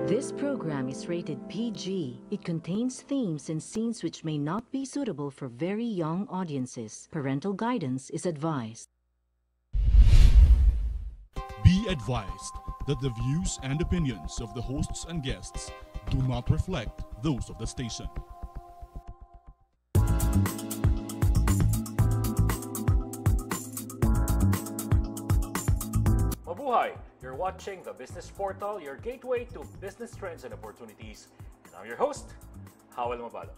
This program is rated PG. It contains themes and scenes which may not be suitable for very young audiences. Parental guidance is advised. Be advised that the views and opinions of the hosts and guests do not reflect those of the station. Mabuhay! You're watching the Business Portal, your gateway to business trends and opportunities. And I'm your host, Howell Mabalo.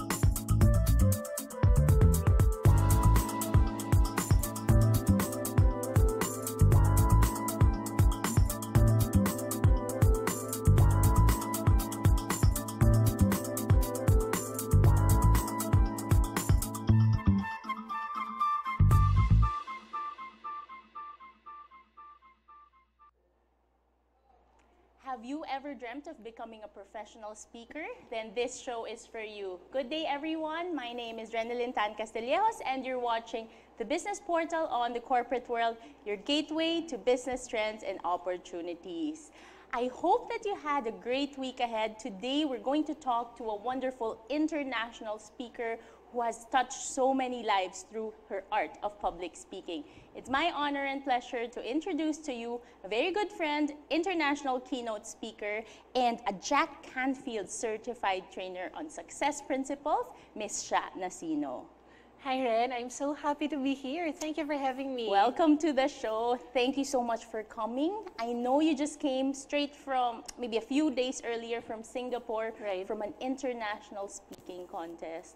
Have you ever dreamt of becoming a professional speaker? Then this show is for you. Good day, everyone. My name is Renelyn Tan-Castillejos, and you're watching the Business Portal on the Corporate World, your gateway to business trends and opportunities. I hope that you had a great week ahead. Today, we're going to talk to a wonderful international speaker who has touched so many lives through her art of public speaking. It's my honor and pleasure to introduce to you a very good friend, international keynote speaker, and a Jack Canfield certified trainer on success principles, Miss Sha Nacino. Hi, Ren. I'm so happy to be here. Thank you for having me. Welcome to the show. Thank you so much for coming. I know you just came straight from, maybe a few days earlier from Singapore, Right. from an international speaking contest.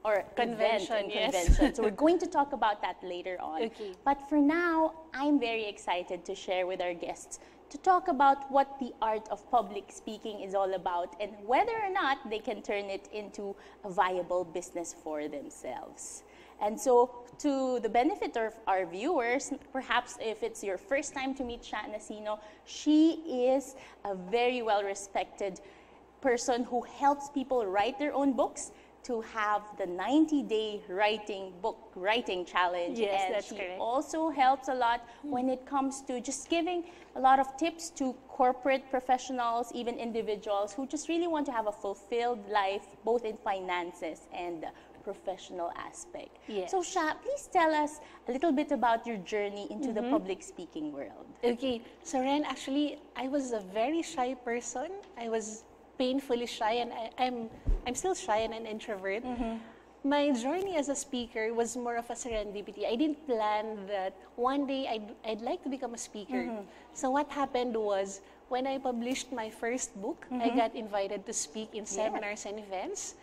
Or Convention, yes. convention. So we're going to talk about that later on. Okay. But for now, I'm very excited to share with our guests to talk about what the art of public speaking is all about and whether or not they can turn it into a viable business for themselves. And so, to the benefit of our viewers, perhaps if it's your first time to meet Sha Nacino, she is a very well-respected person who helps people write their own books, to have the 90-day book writing challenge. Yes, and that's she correct. also helps a lot when it comes to just giving a lot of tips to corporate professionals, even individuals who just really want to have a fulfilled life, both in finances and professional aspect. Yes. So Sha, please tell us a little bit about your journey into the public speaking world. Okay, so Ren, actually, I was a very shy person. I was painfully shy, and I'm still shy and an introvert. My journey as a speaker was more of a serendipity. I didn't plan that one day I'd like to become a speaker. So what happened was, when I published my first book, I got invited to speak in seminars and events.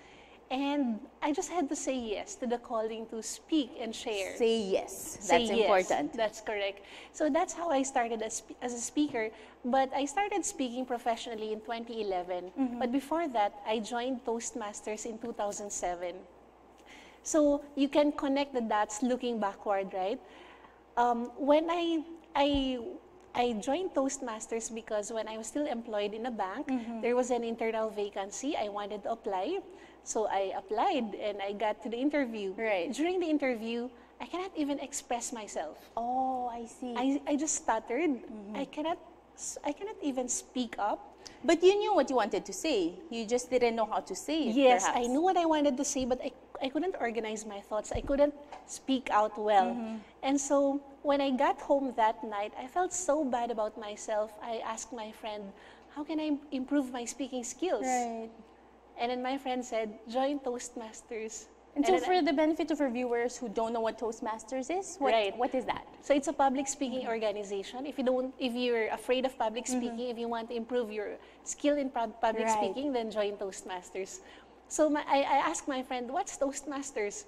And I just had to say yes to the calling to speak and share. Say yes. Say That's yes. important. That's correct. So that's how I started as a speaker. But I started speaking professionally in 2011. But before that, I joined Toastmasters in 2007. So you can connect the dots looking backward, right? When I joined Toastmasters because when I was still employed in a bank, there was an internal vacancy. I wanted to apply. So I applied and I got to the interview. Right. During the interview, I cannot even express myself. Oh, I see. I just stuttered. I cannot even speak up. But you knew what you wanted to say. You just didn't know how to say it, Yes, perhaps. I knew what I wanted to say, but I couldn't organize my thoughts. I couldn't speak out well. And so when I got home that night, I felt so bad about myself. I asked my friend, how can I improve my speaking skills? Right. And then my friend said, join Toastmasters. And so then for the benefit of our viewers who don't know what Toastmasters is, what is that? So it's a public speaking organization. If you're afraid of public speaking, if you want to improve your skill in public Right. speaking, then join Toastmasters. So I asked my friend, what's Toastmasters?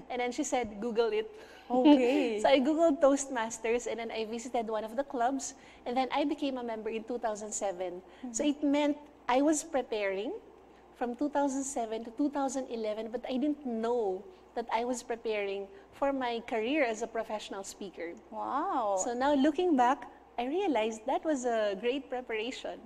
And then she said, Google it. Okay. So I Googled Toastmasters, and then I visited one of the clubs, and then I became a member in 2007. So it meant I was preparing from 2007 to 2011, but I didn't know that I was preparing for my career as a professional speaker. Wow. So now looking back, I realized that was a great preparation.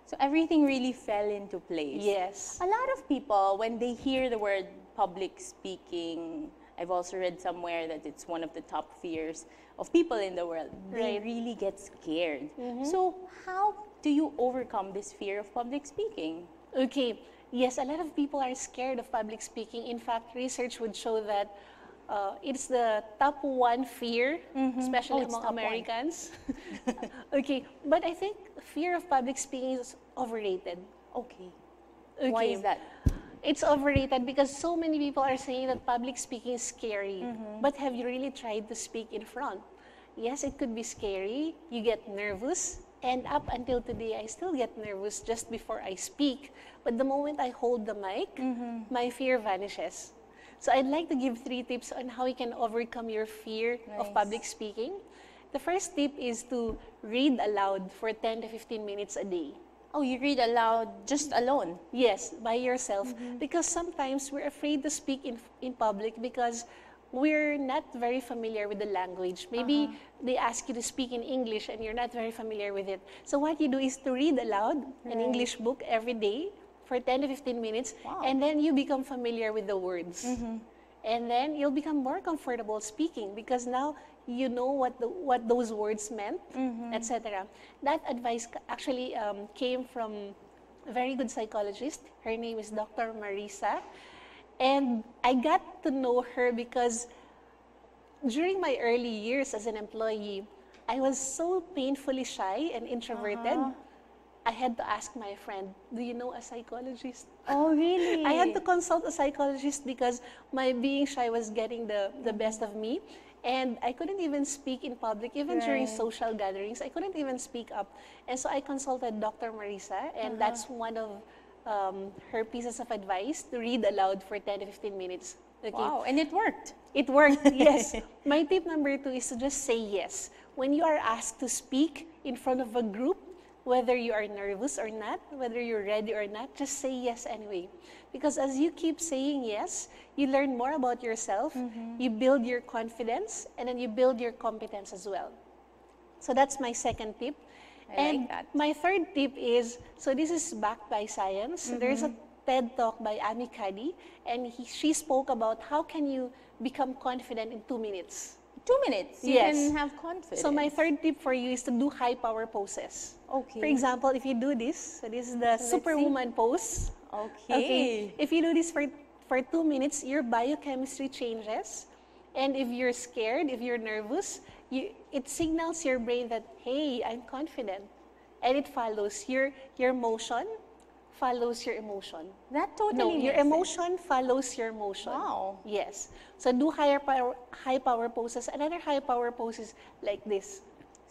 So everything really fell into place. Yes. A lot of people, when they hear the word public speaking, I've also read somewhere that it's one of the top fears of people in the world. They really get scared. So how do you overcome this fear of public speaking? Okay, yes, a lot of people are scared of public speaking. In fact, research would show that it's the top one fear, especially among Americans. Okay, but I think fear of public speaking is overrated. Okay. Why is that? It's overrated because so many people are saying that public speaking is scary. But have you really tried to speak in front? Yes, it could be scary. You get nervous. And up until today, I still get nervous just before I speak. But the moment I hold the mic, my fear vanishes. So I'd like to give 3 tips on how you can overcome your fear of public speaking. The first tip is to read aloud for 10 to 15 minutes a day. Oh, you read aloud just alone? Yes, by yourself. Because sometimes we're afraid to speak in public because we're not very familiar with the language. Maybe they ask you to speak in English and you're not very familiar with it. So what you do is to read aloud an English book every day for 10 to 15 minutes, and then you become familiar with the words. And then you'll become more comfortable speaking because now you know what those words meant, etc. That advice actually came from a very good psychologist. Her name is Dr. Marisa. And I got to know her because during my early years as an employee, I was so painfully shy and introverted. I had to ask my friend, do you know a psychologist? Oh, really? I had to consult a psychologist because my being shy was getting the best of me. And I couldn't even speak in public, even during social gatherings. I couldn't even speak up. And so I consulted Dr. Marisa, and that's one of her pieces of advice, to read aloud for 10 to 15 minutes. Okay. Wow, and it worked. It worked, yes. My tip number 2 is to just say yes. When you are asked to speak in front of a group, whether you are nervous or not, whether you're ready or not, just say yes anyway. Because as you keep saying yes, you learn more about yourself, you build your confidence, and then you build your competence as well. So that's my second tip. I like that. My third tip is, so this is backed by science. There's a TED Talk by Amy Cuddy, and she spoke about how can you become confident in 2 minutes. 2 minutes, you can have confidence. So my third tip for you is to do high power poses. Okay. For example, if you do this, so this is the Superwoman pose. Okay. If you do this for 2 minutes, your biochemistry changes. And if you're scared, if you're nervous, it signals your brain that, hey, I'm confident. And it follows. Your motion follows your emotion. That totally your makes emotion follows your motion. Wow. Yes. So do high power poses. Another high power pose is like this.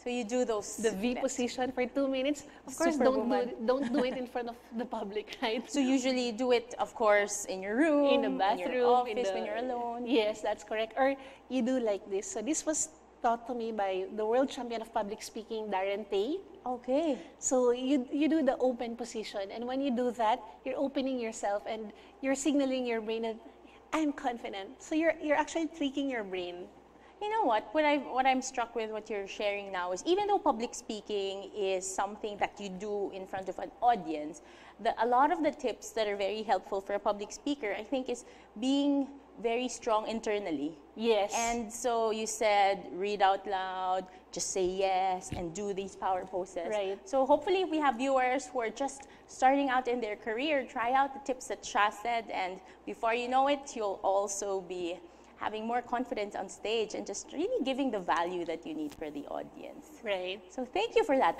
So you do those. The V position for 2 minutes. Of course, don't do it in front of the public, right? So usually you do it, of course, in your room, in the bathroom, in your office, when you're alone. Yes, that's correct. Or you do like this. So this was taught to me by the world champion of public speaking, Darren Tay. Okay. So you do the open position, and when you do that, you're opening yourself and you're signaling your brain that I'm confident. So you're actually tricking your brain. You know what? What I'm struck with what you're sharing now is, even though public speaking is something that you do in front of an audience, a lot of the tips that are very helpful for a public speaker, I think, is being very strong internally. Yes. And so you said, read out loud, just say yes, and do these power poses. Right. So hopefully we have viewers who are just starting out in their career, try out the tips that Sha said, and before you know it, you'll also be having more confidence on stage and just really giving the value that you need for the audience. Right. So thank you for that.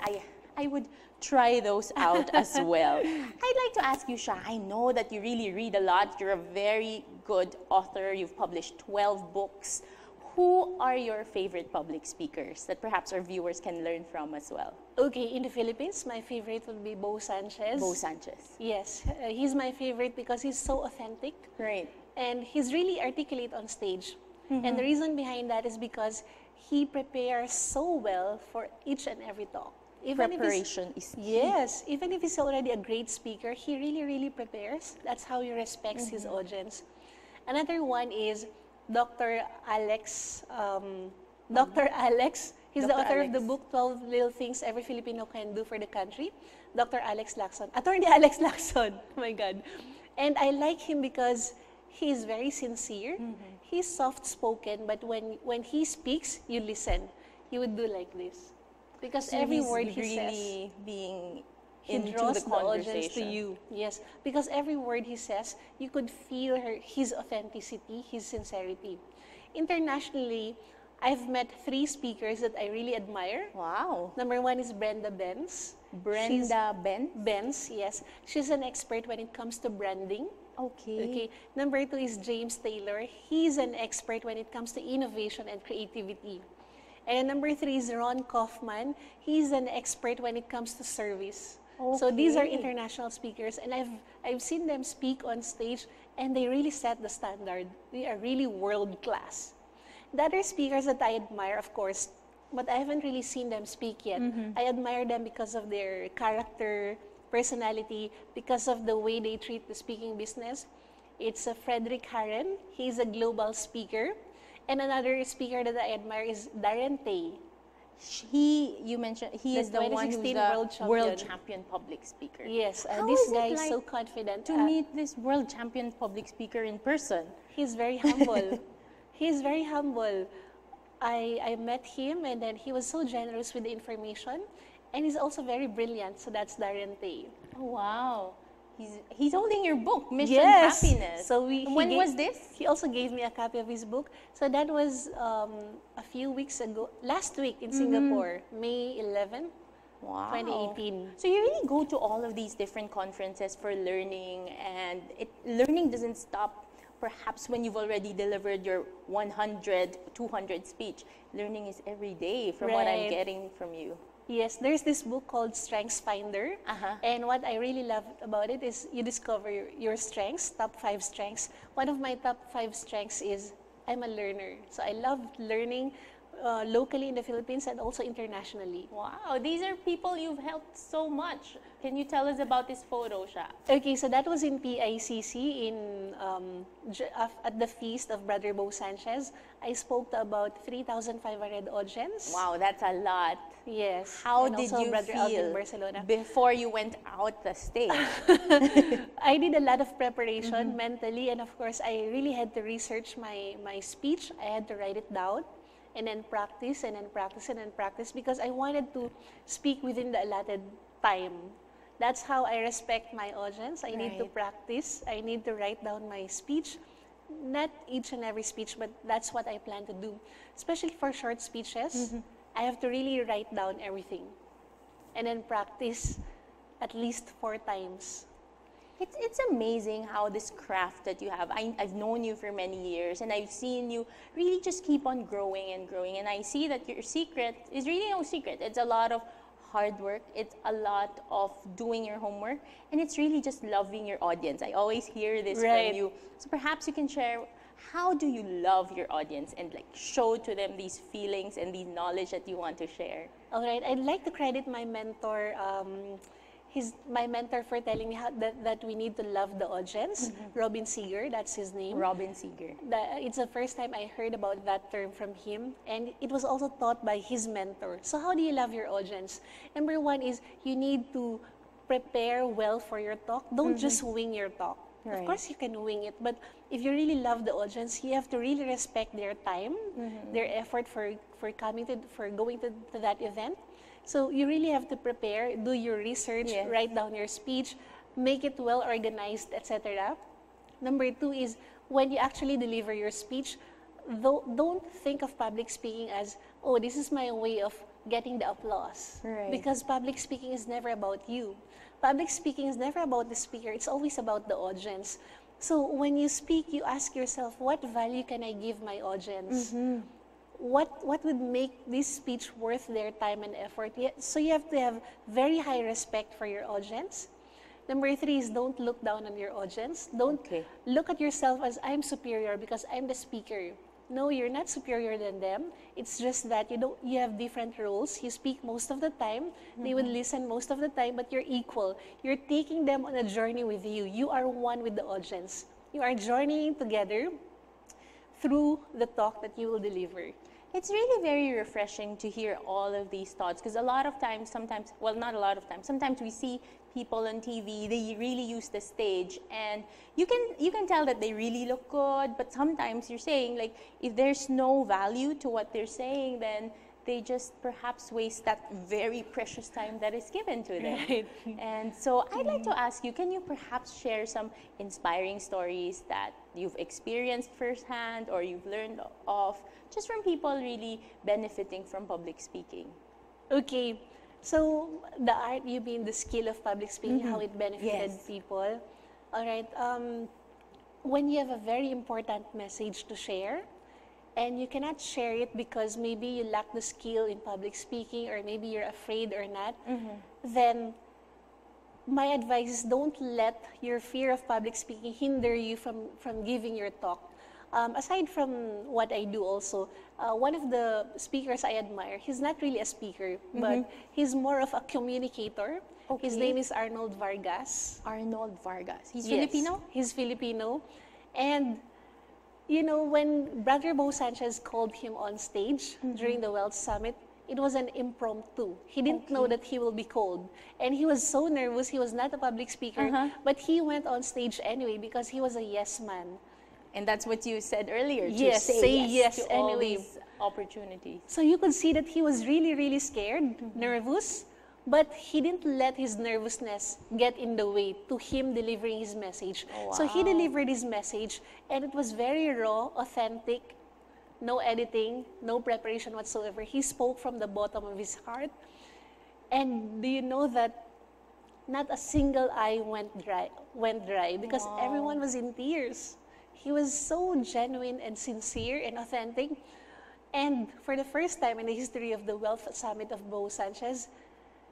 I would try those out as well. I'd like to ask you, Sha, I know that you really read a lot. You're a very good author. You've published 12 books. Who are your favorite public speakers that perhaps our viewers can learn from as well? Okay, in the Philippines, my favorite would be Bo Sanchez. Bo Sanchez. Yes, he's my favorite because he's so authentic. Right. And he's really articulate on stage. And the reason behind that is because he prepares so well for each and every talk. Preparation is key. Yes, even if he's already a great speaker, he really, really prepares. That's how he respects his audience. Another one is Dr. Alex. Dr. Alex, he's the author of the book 12 Little Things Every Filipino Can Do for the Country. Dr. Alex Lacson, Attorney Alex Lacson, oh my God. And I like him because he is very sincere. he's soft-spoken, but when he speaks, you listen. He would do like this. Because So every he's word he really says, being he into draws the the audience to conversation. you. Yes, because every word he says, you could feel his authenticity, his sincerity. Internationally, I've met 3 speakers that I really admire. Wow. Number 1 is Brenda Benz. Brenda Ben? Benz, yes. She's an expert when it comes to branding. Okay. Okay. Number 2 is James Taylor. He's an expert when it comes to innovation and creativity. And number 3 is Ron Kaufman. He's an expert when it comes to service. So these are Okay. international speakers, and I've seen them speak on stage, and they really set the standard. They are really world class. The other speakers that I admire, of course, but I haven't really seen them speak yet. I admire them because of their character, personality, because of the way they treat the speaking business. It's Frederick Harren. He's a global speaker. And another speaker that I admire is Darren Tay. You mentioned he The is the one who's 2016 the world world champion. champion public speaker. Yes, How this is it guy is like so confident. to meet this world champion public speaker in person. He's very humble. He's very humble. I met him, and then he was so generous with the information, and he's also very brilliant. So that's Darren Tay. Oh, wow. He's holding your book, Mission Yes. Happiness. So When was this? He also gave me a copy of his book. So that was a few weeks ago, last week in Singapore, May 11, Wow. 2018. So you really go to all of these different conferences for learning, and learning doesn't stop perhaps when you've already delivered your 100, 200 speech. Learning is every day from what I'm Right. getting from you. Yes, there's this book called Strengths Finder. And what I really love about it is you discover your strengths, top 5 strengths. One of my top 5 strengths is I'm a learner. So I love learning locally in the Philippines and also internationally. Wow, these are people you've helped so much. Can you tell us about this photo, Sha? Okay, so that was in PICC at the feast of Brother Bo Sanchez. I spoke to about 3,500 audience. Wow, that's a lot. Yes. How and did also you Brother Alvin feel Barcelona. before you went out the stage? I did a lot of preparation mentally, and of course, I really had to research my speech. I had to write it down, and then practice, and then practice, and then practice, because I wanted to speak within the allotted time. That's how I respect my audience. I need to Right. practice. I need to write down my speech. Not each and every speech, but that's what I plan to do. Especially for short speeches, I have to really write down everything and then practice at least 4 times. It's amazing how this craft that you have, I've known you for many years, and I've seen you really just keep on growing and growing. And I see that your secret is really no secret. It's a lot of hard work. It's a lot of doing your homework. And it's really just loving your audience. I always hear this Right. from you. So perhaps you can share, how do you love your audience and like show to them these feelings and the knowledge that you want to share? All right, I'd like to credit my mentor. He's my mentor for telling me that we need to love the audience. Robin Seeger, that's his name. Robin Seeger. It's the first time I heard about that term from him, and it was also taught by his mentor. So how do you love your audience? Number 1 is you need to prepare well for your talk. Don't just wing your talk. Of Right. course you can wing it, but if you really love the audience, you have to really respect their time, their effort for going to that event. So you really have to prepare, do your research, Yes. write down your speech, make it well organized, etc. Number 2 is when you actually deliver your speech, don't think of public speaking as, oh, this is my way of getting the applause. Right. Because public speaking is never about you. Public speaking is never about the speaker. It's always about the audience. So when you speak, you ask yourself, what value can I give my audience? What would make this speech worth their time and effort? So you have to have very high respect for your audience. Number 3 is don't look down on your audience. Don't Okay. look at yourself as I'm superior because I'm the speaker. No, you're not superior than them. It's just that you have different roles. You speak most of the time. They would listen most of the time, but you're equal. You're taking them on a journey with you. You are one with the audience. You are journeying together through the talk that you will deliver. It's really very refreshing to hear all of these thoughts, because a lot of times, sometimes, well, not a lot of times, sometimes we see people on TV, they really use the stage, and you can tell that they really look good, but sometimes you're saying, like, if there's no value to what they're saying, then they just perhaps waste that very precious time that is given to them. Right. And so I'd like to ask you, can you perhaps share some inspiring stories that you've experienced firsthand or you've learned of, just from people really benefiting from public speaking? Okay, so the art, you mean the skill of public speaking, how it benefited Yes. people. All right, when you have a very important message to share, and you cannot share it because maybe you lack the skill in public speaking, or maybe you're afraid or not, then my advice is don't let your fear of public speaking hinder you from giving your talk. Aside from what I do also, one of the speakers I admire, he's not really a speaker, but he's more of a communicator. His name is Arnold Vargas. Arnold Vargas. He's Yes, Filipino? He's Filipino. And you know, when Brother Bo Sanchez called him on stage during the Wealth Summit, it was an impromptu. He didn't know that he will be called. And he was so nervous. He was not a public speaker, but he went on stage anyway because he was a yes man. And that's what you said earlier, to Yes, say, say yes, yes to all anyway. these opportunities. So you could see that he was really, really scared, nervous, but he didn't let his nervousness get in the way to him delivering his message. So he delivered his message, and it was very raw, authentic, no editing, no preparation whatsoever. He spoke from the bottom of his heart. And do you know that not a single eye went dry because everyone was in tears. He was so genuine and sincere and authentic. And for the first time in the history of the Wealth Summit of Bo Sanchez,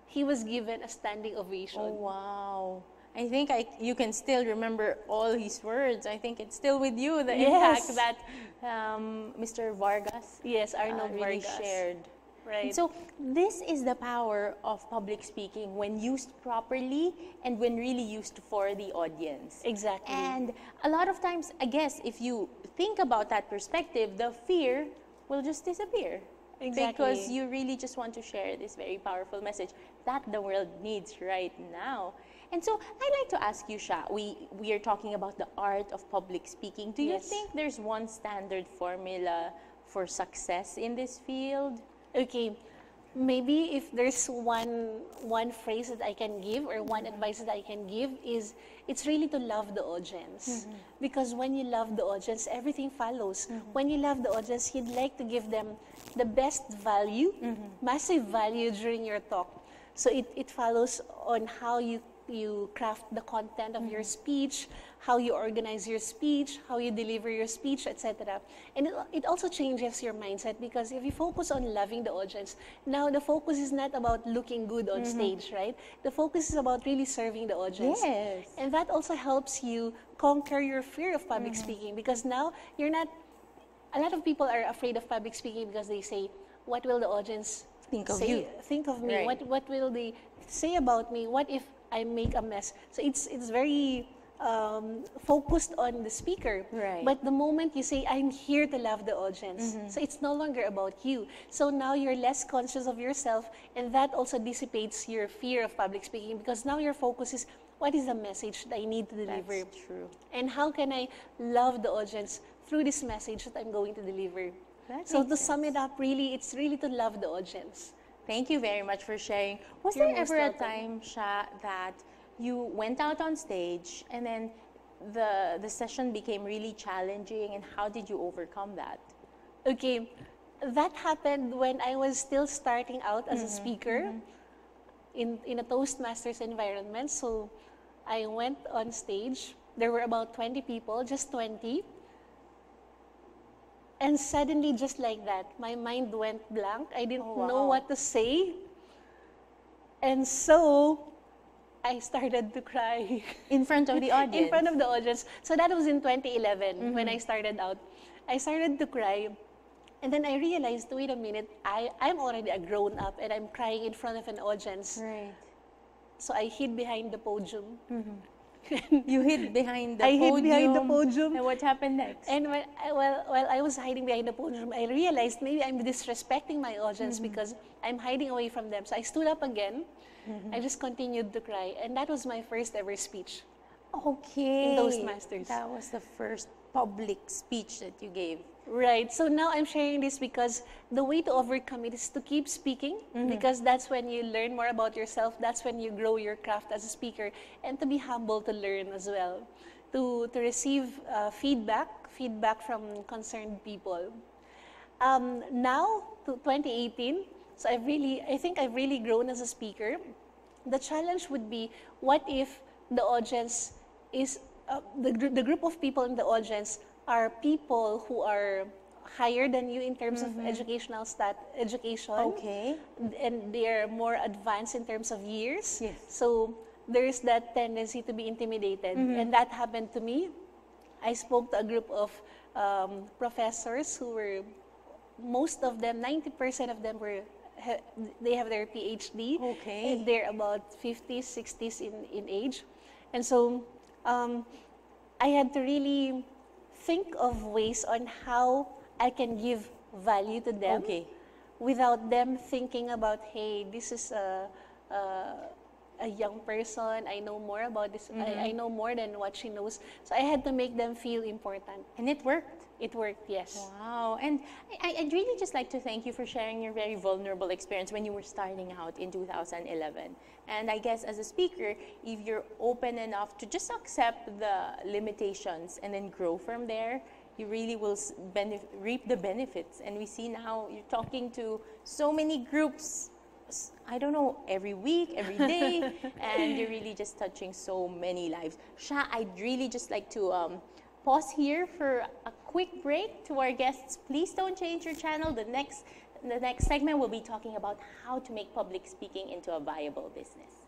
he was given a standing ovation. Oh, wow. I think you can still remember all his words. I think it's still with you, the Yes. impact that Mr. Vargas Yes, Arnold really Vargas. shared. Right. So this is the power of public speaking when used properly and when really used for the audience. Exactly. And a lot of times, I guess, if you think about that perspective, the fear will just disappear. Exactly. Because you really just want to share this very powerful message that the world needs right now. And so I'd like to ask you, Sha, we are talking about the art of public speaking. Do you Yes. think there's one standard formula for success in this field? Okay, maybe if there's one phrase that I can give or one advice that I can give is it's really to love the audience. Because when you love the audience, everything follows. When you love the audience, you'd like to give them the best value, massive value during your talk. So it follows on how you craft the content of your speech, how you organize your speech, how you deliver your speech, etc. And it also changes your mindset, because if you focus on loving the audience, now the focus is not about looking good on stage, right? The focus is about really serving the audience. Yes. And that also helps you conquer your fear of public speaking, because now you're not, a lot of people are afraid of public speaking because they say, what will the audience Think of say, you. think of me? Right. What will they say about me? What if I make a mess? So it's very focused on the speaker. Right. But the moment you say, I'm here to love the audience, so it's no longer about you. So now you're less conscious of yourself, and that also dissipates your fear of public speaking, because now your focus is, what is the message that I need to deliver? That's true. And how can I love the audience through this message that I'm going to deliver? That So makes to sense. sum it up, really, it's really to love the audience. Thank you very much for sharing. Was You're there most ever a welcome. time, Sha, that you went out on stage and then the session became really challenging, and how did you overcome that? Okay, that happened when I was still starting out as a speaker in a Toastmasters environment. So I went on stage. There were about 20 people, just 20. And suddenly, just like that, my mind went blank. I didn't know wow. what to say. And so I started to cry. In front of the audience? In front of the audience. So that was in 2011 when I started out. I started to cry. And then I realized, wait a minute, I'm already a grown up and I'm crying in front of an audience. Right. So I hid behind the podium. You hid behind the I podium. hid behind the podium. And what happened next? And while I was hiding behind the podium, I realized maybe I'm disrespecting my audience because I'm hiding away from them. So I stood up again. I just continued to cry. And that was my first ever speech. Okay. In Toastmasters. That was the first public speech that you gave. Right. So now I'm sharing this because the way to overcome it is to keep speaking, because that's when you learn more about yourself. That's when you grow your craft as a speaker, and to be humble to learn as well, to receive feedback from concerned people. Now to 2018, so I think I've really grown as a speaker. The challenge would be, what if the audience is the group of people in the audience are people who are higher than you in terms of education, Okay. and they are more advanced in terms of years. Yes. So there's that tendency to be intimidated, and that happened to me. I spoke to a group of professors who were, most of them, 90% of them they have their PhD. Okay. And they're about 50s, 60s in age. And so I had to really think of ways on how I can give value to them, without them thinking about, hey, this is a young person, I know more about this, I know more than what she knows. So I had to make them feel important. And it worked. It worked, yes. Wow. And I'd really just like to thank you for sharing your very vulnerable experience when you were starting out in 2011. And I guess as a speaker, if you're open enough to just accept the limitations and then grow from there, you really will reap the benefits. And we see now you're talking to so many groups, I don't know, every week, every day, and you're really just touching so many lives. Sha, I'd really just like to pause here for a quick break. To our guests, please don't change your channel. The next segment, we'll be talking about how to make public speaking into a viable business.